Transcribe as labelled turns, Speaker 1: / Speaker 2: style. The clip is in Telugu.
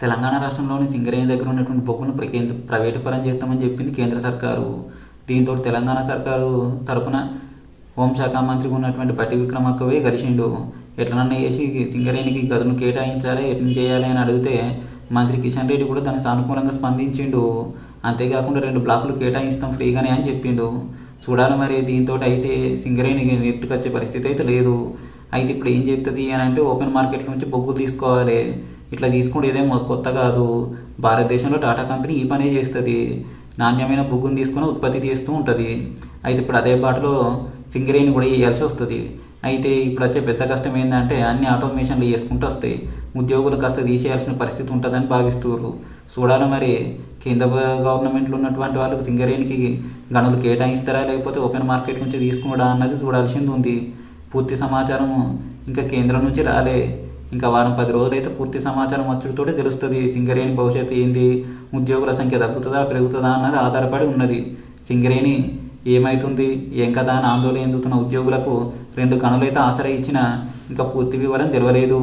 Speaker 1: తెలంగాణ రాష్ట్రంలోని సింగరేణి దగ్గర ఉన్నటువంటి బొగ్గును ప్రైవేటు పరం చేస్తామని చెప్పింది కేంద్ర సర్కారు. దీంతో తెలంగాణ సర్కారు తరపున హోంశాఖ మంత్రిగా ఉన్నటువంటి బట్టి విక్రమార్కవే గెలిచిండు. ఎట్లనన్నా చేసి సింగరేణికి గదులను కేటాయించాలి, ఎట్లా చేయాలి అని అడిగితే మంత్రి కిషన్ రెడ్డి కూడా దానికి సానుకూలంగా స్పందించిండు. అంతేకాకుండా 2 బ్లాకులు కేటాయిస్తాం ఫ్రీగానే అని చెప్పిండు. చూడాలి మరి దీంతో అయితే సింగరేణికి నెట్టుకొచ్చే పరిస్థితి అయితే లేదు. అయితే ఇప్పుడు ఏం చేస్తుంది అని అంటే ఓపెన్ మార్కెట్ నుంచి బొగ్గులు తీసుకోవాలి. ఇట్లా తీసుకుంటే ఇదేమో కొత్త కాదు. భారతదేశంలో టాటా కంపెనీ ఈ పనే చేస్తుంది. నాణ్యమైన బొగ్గును తీసుకొని ఉత్పత్తి చేస్తూ ఉంటుంది. అయితే ఇప్పుడు అదే బాటలో సింగరేణి కూడా వేయాల్సి వస్తుంది. అయితే ఇప్పుడు వచ్చే పెద్ద కష్టం ఏంటంటే అన్ని ఆటోమేషన్లు చేసుకుంటూ వస్తాయి. ఉద్యోగులు కాస్త తీసేయాల్సిన పరిస్థితి ఉంటుందని భావిస్తున్నారు. చూడాలి మరి కేంద్ర గవర్నమెంట్లో ఉన్నటువంటి వాళ్ళకి సింగరేణికి గనులు కేటాయిస్తారా లేకపోతే ఓపెన్ మార్కెట్ నుంచి తీసుకున్నాడా అన్నది చూడాల్సింది ఉంది. పూర్తి సమాచారం ఇంకా కేంద్రం నుంచి రాలే. ఇంకా వారం 10 రోజులైతే పూర్తి సమాచారం వచ్చుడితోటే తెలుస్తుంది సింగరేణి భవిష్యత్తు ఏంది, ఉద్యోగుల సంఖ్య తగ్గుతుందా పెరుగుతుందా అన్నది ఆధారపడి ఉన్నది. సింగరేణి ఏమవుతుంది ఏం కదా అని ఆందోళన చెందుతున్న ఉద్యోగులకు 2 గనులైతే ఆసరా ఇచ్చినా ఇంకా పూర్తి వివరం తెలియలేదు.